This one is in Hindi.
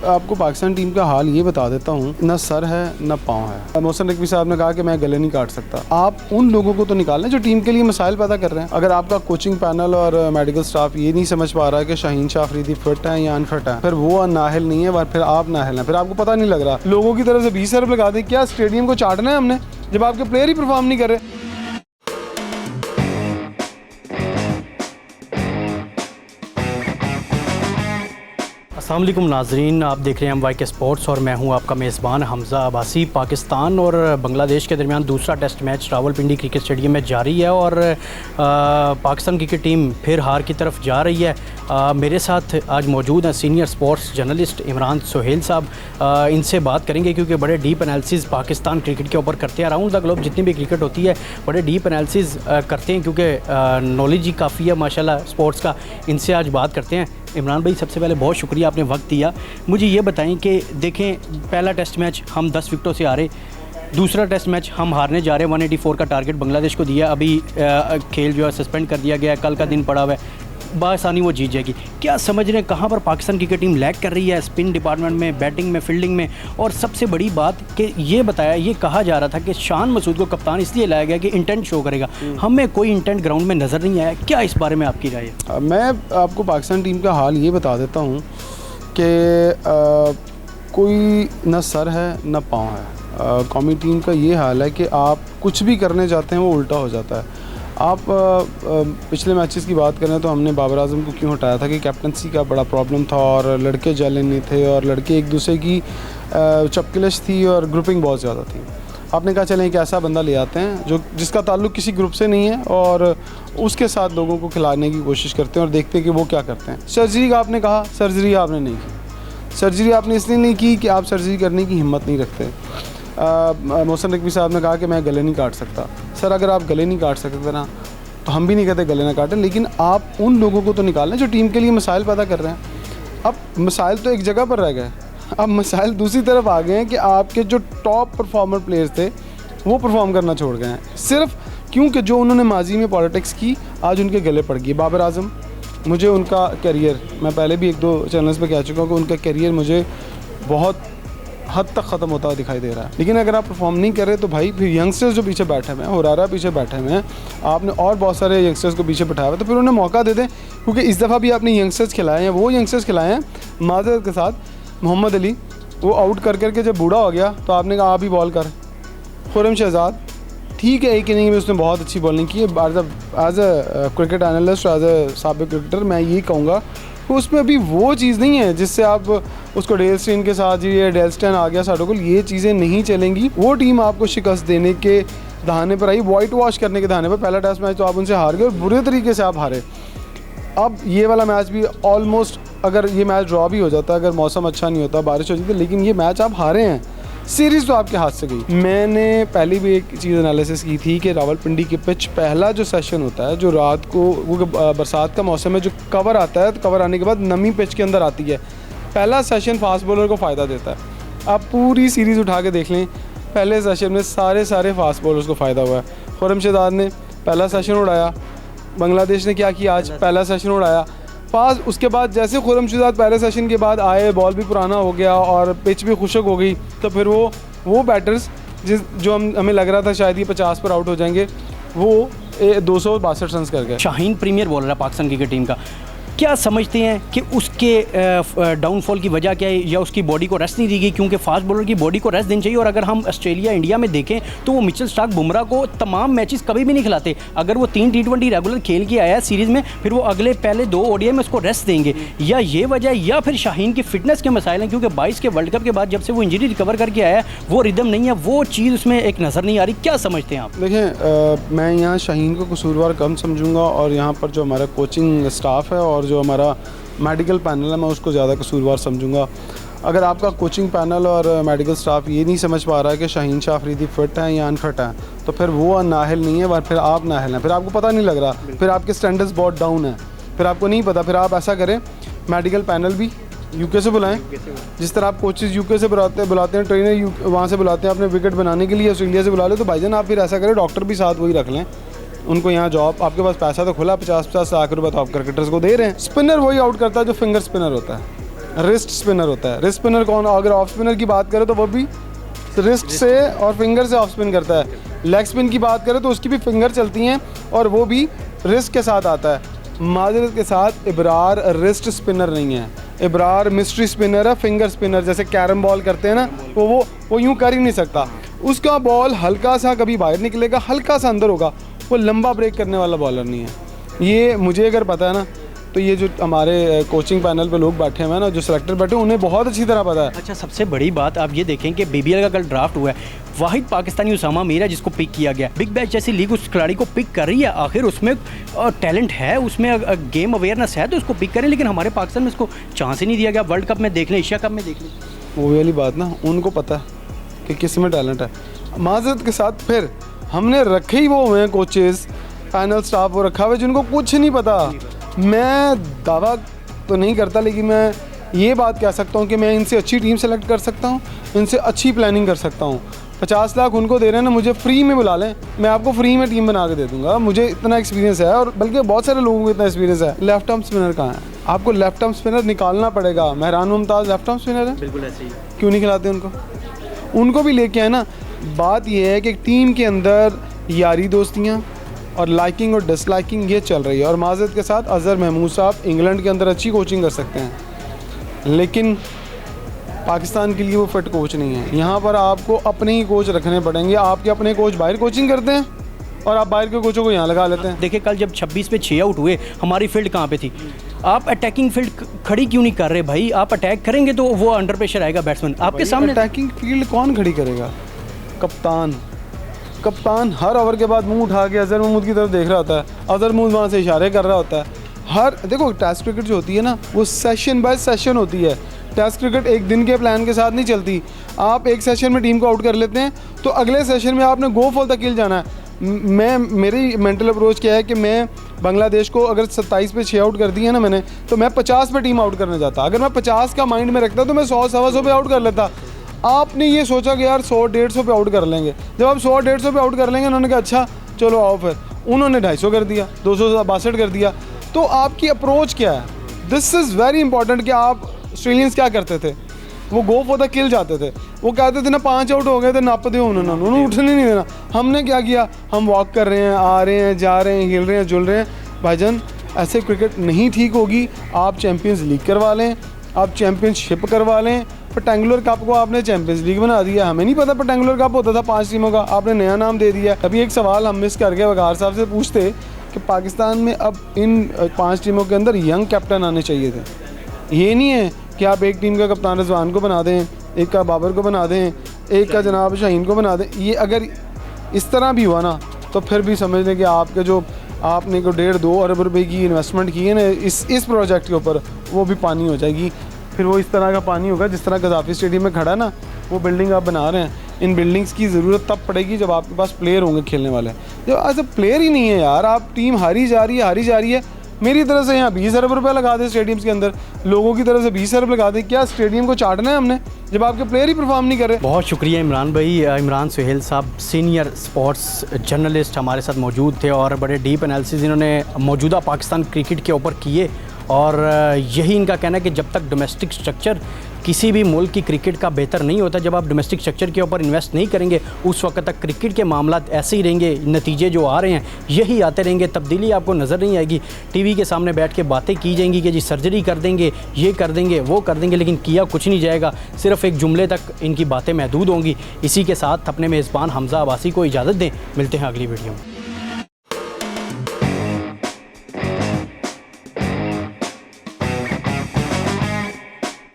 आपको पाकिस्तान टीम का हाल ये बता देता हूँ, ना सर है ना पाँव है। मोहसिन नकवी साहब ने कहा कि मैं गले नहीं काट सकता। आप उन लोगों को तो निकालें जो टीम के लिए मसाइल पैदा कर रहे हैं। अगर आपका कोचिंग पैनल और मेडिकल स्टाफ ये नहीं समझ पा रहा है कि शाहीन शाह अफरीदी फिट है या अनफिट है, फिर वो नाहिल नहीं है, फिर आप नाहिल हैं, फिर आपको पता नहीं लग रहा। लोगों की तरफ से 20 अरब लगा दें, क्या स्टेडियम को चाटना है हमने जब आपके प्लेयर ही परफॉर्म नहीं कर रहे। अस्सलाम वालेकुम नाजरीन, आप देख रहे हैं वाईके स्पोर्ट्स और मैं हूं आपका मेज़बान हमज़ा अब्बासी। पाकिस्तान और बांग्लादेश के दरमियान दूसरा test match Rawalpindi cricket stadium में जारी है और पाकिस्तान क्रिकेट टीम फिर हार की तरफ जा रही है। मेरे साथ आज मौजूद हैं senior sports journalist Imran Sohail साहब। इनसे बात करेंगे क्योंकि बड़े डीप एनालिसिस पाकिस्तान क्रिकेट के ऊपर करते हैं। अराउंड द ग्लोब जितनी भी क्रिकेट होती है बड़े डीप एनालिसिस करते हैं क्योंकि नॉलेज ही काफ़ी है माशाल्लाह स्पोर्ट्स का। इनसे आज बात करते हैं। इमरान भाई, सबसे पहले बहुत शुक्रिया आपने वक्त दिया। मुझे ये बताएं कि देखें, पहला टेस्ट मैच हम 10 विकेटों से हारे, दूसरा टेस्ट मैच हम हारने जा रहे हैं। 184 का टारगेट बांग्लादेश को दिया, अभी खेल जो है सस्पेंड कर दिया गया है, कल का दिन पड़ा हुआ है, बासानी वो जीत जाएगी। क्या समझ रहे हैं कहाँ पर पाकिस्तान क्रिकेट टीम लैग कर रही है स्पिन डिपार्टमेंट में, बैटिंग में, फील्डिंग में? और सबसे बड़ी बात कि ये कहा जा रहा था कि शान मसूद को कप्तान इसलिए लाया गया कि इंटेंट शो करेगा, हमें कोई इंटेंट ग्राउंड में नज़र नहीं आया। क्या इस बारे में आपकी राय है? मैं आपको पाकिस्तान टीम का हाल ये बता देता हूँ कि कोई न सर है न पाँव है। कौमी टीम का ये हाल है कि आप कुछ भी करने जाते हैं वो उल्टा हो जाता है। आप पिछले मैचेस की बात करें तो हमने बाबर आजम को क्यों हटाया था कि कैप्टनसी का बड़ा प्रॉब्लम था और लड़के जैले नहीं थे और लड़के एक दूसरे की चपकलिश थी और ग्रुपिंग बहुत ज़्यादा थी। आपने कहा चलें एक ऐसा बंदा ले आते हैं जो जिसका ताल्लुक़ किसी ग्रुप से नहीं है और उसके साथ लोगों को खिलाने की कोशिश करते हैं और देखते हैं कि वो क्या करते हैं। सर्जरी का आपने कहा, सर्जरी आपने नहीं की। सर्जरी आपने इसलिए नहीं की कि आप सर्जरी करने की हिम्मत नहीं रखते। मोहसिन नकवी साहब ने कहा कि मैं गले नहीं काट सकता। सर, अगर आप गले नहीं काट सकते ना तो हम भी नहीं कहते गले ना काटें, लेकिन आप उन लोगों को तो निकालें जो टीम के लिए मसाइल पैदा कर रहे हैं। अब मसाइल तो एक जगह पर रह गए, अब मसाइल दूसरी तरफ आ गए हैं कि आपके जो टॉप परफॉर्मर प्लेयर्स थे वो परफॉर्म करना छोड़ गए हैं, सिर्फ क्योंकि जो उन्होंने माजी में पॉलिटिक्स की आज उनके गले पड़ गई। बाबर आजम, मुझे उनका करियर, मैं पहले भी 1-2 चैनल्स पर कह चुका हूँ कि उनका करियर मुझे बहुत हद तक ख़त्म होता हुआ दिखाई दे रहा है। लेकिन अगर आप परफॉर्म नहीं कर रहे तो भाई फिर यंगस्टर्स जो पीछे बैठे हुए हैं, हुरारा पीछे बैठे हुए हैं, आपने और बहुत सारे यंगस्टर्स को पीछे बैठाया हुआ है, तो फिर उन्हें मौका दे दें। क्योंकि इस दफ़ा भी आपने यंगस्टर्स खिलाए हैं, वो यंगस्टर्स खिलाए हैं माजरत के साथ। मोहम्मद अली वो आउट कर करके जब बूढ़ा हो गया तो आपने कहा आप ही बॉल कर। खुर्रम शहजाद, ठीक है, एक इनिंग में उसने बहुत अच्छी बॉलिंग की है। As a cricket analyst, as a साबिक क्रिकेटर मैं ये कहूँगा तो उसमें अभी वो चीज़ नहीं है जिससे आप उसको डेल स्टेन के साथ ये डेल स्टेन आ गया साढ़े को, ये चीज़ें नहीं चलेंगी। वो टीम आपको शिकस्त देने के दहाने पर आई, वाइट वॉश करने के दहाने पर। पहला टेस्ट मैच तो आप उनसे हार गए और बुरे तरीके से आप हारे। अब ये वाला मैच भी ऑलमोस्ट, अगर ये मैच ड्रॉ भी हो जाता, अगर मौसम अच्छा नहीं होता, बारिश हो जाती, लेकिन ये मैच आप हारे हैं, सीरीज़ तो आपके हाथ से गई। मैंने पहले भी एक चीज़ एनालिसिस की थी कि रावलपिंडी के पिच पहला जो सेशन होता है, जो रात को वो बरसात का मौसम है, जो कवर आता है, तो कवर आने के बाद नमी पिच के अंदर आती है, पहला सेशन फास्ट बॉलर को फ़ायदा देता है। आप पूरी सीरीज़ उठा के देख लें, पहले सेशन में सारे फास्ट बॉलर्स को फ़ायदा हुआ है। खुर्रम शहजाद ने पहला सेशन उड़ाया, बांग्लादेश ने क्या किया आज, पहला सेशन उड़ाया फास्ट। उसके बाद जैसे खुर्रम शहजाद पहले सेशन के बाद आए, बॉल भी पुराना हो गया और पिच भी खुशक हो गई, तो फिर वो बैटर्स जो हमें लग रहा था शायद ये 50 पर आउट हो जाएंगे, वो 262 रन कर गए। शाहीन प्रीमियर बॉलर है पाकिस्तान क्रिकेट टीम का। क्या समझते हैं कि उसके डाउनफॉल की वजह क्या है, या उसकी बॉडी को रेस्ट नहीं दी गई? क्योंकि फास्ट बॉलर की बॉडी को रेस्ट देनी चाहिए। और अगर हम ऑस्ट्रेलिया इंडिया में देखें तो वो मिचेल स्टार्क बुमराह को तमाम मैचेस कभी भी नहीं खिलाते। अगर वो 3 T20 रेगुलर खेल के आया है सीरीज़ में, फिर वो अगले पहले 2 ODI में उसको रेस्ट देंगे। या ये वजह, या फिर शाहीन की फिटनेस के मसाइल हैं, क्योंकि 22 के वर्ल्ड कप के बाद जब से वो इंजरी रिकवर करके आया है वो रिदम नहीं है, वो चीज़ उसमें एक नज़र नहीं आ रही। क्या समझते हैं आप? देखें, मैं यहाँ शाहीन को कसूरवार कम समझूंगा और यहाँ पर जो हमारा कोचिंग स्टाफ है और जो हमारा मेडिकल पैनल है मैं उसको ज़्यादा कसूरवार समझूंगा। अगर आपका कोचिंग पैनल और मेडिकल स्टाफ ये नहीं समझ पा रहा है कि शाहीन शाह अफरीदी फ़िट हैं या अनफिट हैं, तो फिर वो नाहिल नहीं है, फिर आप नाहिल हैं, फिर आपको पता नहीं लग रहा, फिर आपके स्टैंडर्ड्स बहुत डाउन है, फिर आपको नहीं पता। फिर आप ऐसा करें, मेडिकल पैनल भी यूके से बुलाएं, जिस तरह आप कोचेज़ यूके से बुलाते हैं, ट्रेनर वहाँ से बुलाते हैं अपने विकेट बनाने के लिए, ऑस्ट्रेलिया से बुला ले। तो भाईजान आप फिर ऐसा करें, डॉक्टर भी साथ वही रख लें, उनको यहाँ जॉब, आपके पास पैसा तो खुला, 50-50 लाख रुपए तो आप क्रिकेटर्स को दे रहे हैं। स्पिनर वही आउट करता है जो फिंगर स्पिनर होता है। रिस्ट स्पिनर होता है। रिस्ट स्पिनर कौन, अगर ऑफ स्पिनर की बात करें तो वो भी रिस्ट से और फिंगर से ऑफ स्पिन करता है। लेग स्पिन की बात करें तो उसकी भी फिंगर चलती हैं और वो भी रिस्ट के साथ आता है। माजरत के साथ इब्रार रिस्ट स्पिनर नहीं है, इब्रार मिस्ट्री स्पिनर है, फिंगर स्पिनर। जैसे कैरम बॉल करते हैं ना, वो यूँ कर ही नहीं सकता। उसका बॉल हल्का सा कभी बाहर निकलेगा, हल्का सा अंदर होगा, वो लंबा ब्रेक करने वाला बॉलर नहीं है। ये मुझे अगर पता है ना, तो ये जो हमारे कोचिंग पैनल पे लोग बैठे हुए हैं ना, जो सेलेक्टर बैठे हैं, उन्हें बहुत अच्छी तरह पता है। अच्छा, सबसे बड़ी बात आप ये देखें कि BBL का कल ड्राफ्ट हुआ है, वाहिद पाकिस्तानी उसामा मीर है जिसको पिक किया गया। बिग बैश जैसी लीग उस खिलाड़ी को पिक कर रही है, आखिर उसमें टैलेंट है, उसमें गेम अवेयरनेस है, तो उसको पिक करें। लेकिन हमारे पाकिस्तान में उसको चांस ही नहीं दिया गया। वर्ल्ड कप में देख लें, एशिया कप में देख लें, वो वाली बात ना, उनको पता है कि किस में टैलेंट है। माजरत के साथ फिर हमने रखे ही वो हुए हैं कोचेज़, पैनल स्टाफ वो रखा हुआ है जिनको कुछ नहीं पता। मैं दावा तो नहीं करता, लेकिन मैं ये बात कह सकता हूँ कि मैं इनसे अच्छी टीम सेलेक्ट कर सकता हूँ, इनसे अच्छी प्लानिंग कर सकता हूँ। 50 लाख उनको दे रहे हैं ना, मुझे फ्री में बुला लें, मैं आपको फ्री में टीम बना के दे दूँगा। मुझे इतना एक्सपीरियंस है, और बल्कि बहुत सारे लोगों को इतना एक्सपीरियंस है। लेफ्ट आर्म स्पिनर कहाँ है? आपको लेफ्ट आर्म स्पिनर निकालना पड़ेगा। महरान मुमताज़ लेफ्ट आर्म स्पिनर है, बिल्कुल ऐसे ही। क्यों नहीं खिलाते उनको भी लेके आए ना। बात यह है कि टीम के अंदर यारी दोस्तियाँ और लाइकिंग और डिसलाइकिंग ये चल रही है। और माजरत के साथ अज़हर महमूद साहब इंग्लैंड के अंदर अच्छी कोचिंग कर सकते हैं, लेकिन पाकिस्तान के लिए वो फिट कोच नहीं है। यहाँ पर आपको अपने ही कोच रखने पड़ेंगे। आपके अपने कोच बाहर कोचिंग करते हैं और आप बाहर के कोचों को यहाँ लगा लेते हैं। देखिए, कल जब 26 पे 6 आउट हुए, हमारी फील्ड कहाँ पे थी? आप अटैकिंग फील्ड खड़ी क्यों नहीं कर रहे भाई? आप अटैक करेंगे तो वो अंडर प्रेशर आएगा बैट्समैन आपके सामने। अटैकिंग फील्ड कौन खड़ी करेगा? कप्तान हर ओवर के बाद मुंह उठा के अज़हर महमूद की तरफ देख रहा होता है, अज़हर महमूद वहाँ से इशारे कर रहा होता है। देखो, टेस्ट क्रिकेट जो होती है ना, वो सेशन बाय सेशन होती है। टेस्ट क्रिकेट एक दिन के प्लान के साथ नहीं चलती। आप एक सेशन में टीम को आउट कर लेते हैं तो अगले सेशन में आपने गो फॉर द किल जाना है। मेरी मेंटल अप्रोच क्या है कि मैं बांग्लादेश को अगर 27 पे 6 आउट कर दिए ना मैंने, तो मैं 50 पे टीम आउट करने जाता। अगर मैं 50 का माइंड में रखता तो मैं 100-125 पे आउट कर लेता। आपने ये सोचा कि यार 100-150 पे आउट कर लेंगे। जब आप 100-150 पे आउट कर लेंगे, उन्होंने कहा अच्छा चलो आओ, फिर उन्होंने 250 कर दिया, 262 कर दिया। तो आपकी अप्रोच क्या है? This is very important. कि आप ऑस्ट्रेलियंस क्या करते थे? वो गो फॉर द किल जाते थे। वो कहते थे ना 5 आउट हो गए थे, नाप दो उन्होंने उठने नहीं देना। हमने क्या किया? हम वॉक कर रहे हैं, आ रहे हैं, जा रहे हैं, हिल रहे हैं, जुल रहे हैं। भाईजान, ऐसे क्रिकेट नहीं ठीक होगी। आप चैम्पियंस लीग करवा लें, आप चैम्पियनशिप करवा लें। पटेंगुलर कप को आपने चैम्पियंस लीग बना दिया। हमें नहीं पता पटेंगुलर कप होता था 5 टीमों का, आपने नया नाम दे दिया। अभी एक सवाल हम मिस कर गए, वकार साहब से पूछते कि पाकिस्तान में अब इन 5 टीमों के अंदर यंग कैप्टन आने चाहिए थे। ये नहीं है कि आप एक टीम का कप्तान रिजवान को बना दें, एक का बाबर को बना दें, एक का जनाब शाहीन को बना दें। ये अगर इस तरह भी हुआ ना, तो फिर भी समझ लें कि आपके जो आपने को 1.5-2 अरब रुपए की इन्वेस्टमेंट की है ना इस प्रोजेक्ट के ऊपर, वो भी पानी हो जाएगी। फिर वो इस तरह का पानी होगा जिस तरह गद्दाफी स्टेडियम में खड़ा है ना, वो बिल्डिंग आप बना रहे हैं। इन बिल्डिंग्स की ज़रूरत तब पड़ेगी जब आपके पास प्लेयर होंगे खेलने वाले। जब ऐसे प्लेयर ही नहीं है यार, आप टीम हारी जा रही है। मेरी तरफ से यहाँ 20 अरब रुपये लगा दें स्टेडियम्स के अंदर, लोगों की तरफ से 20 अरब लगा दें। क्या स्टेडियम को चाटना है हमने जब आपके प्लेयर ही परफॉर्म नहीं कर रहे? बहुत शुक्रिया इमरान भाई। इमरान सुहेल साहब सीनियर स्पोर्ट्स जर्नलिस्ट हमारे साथ मौजूद थे और बड़े डीप एनालिसिस इन्होंने मौजूदा पाकिस्तान क्रिकेट के ऊपर किए। और यही इनका कहना है कि जब तक डोमेस्टिक स्ट्रक्चर किसी भी मुल्क की क्रिकेट का बेहतर नहीं होता, जब आप डोमेस्टिक स्ट्रक्चर के ऊपर इन्वेस्ट नहीं करेंगे, उस वक्त तक क्रिकेट के मामला ऐसे ही रहेंगे। नतीजे जो आ रहे हैं यही आते रहेंगे, तब्दीली आपको नज़र नहीं आएगी। टीवी के सामने बैठ के बातें की जाएंगी कि जी सर्जरी कर देंगे, ये कर देंगे, वो कर देंगे, लेकिन किया कुछ नहीं जाएगा। सिर्फ एक जुमले तक इनकी बातें महदूद होंगी। इसी के साथ अपने मेज़बान हमज़ा अब्बासी को इजाज़त दें। मिलते हैं अगली वीडियो में।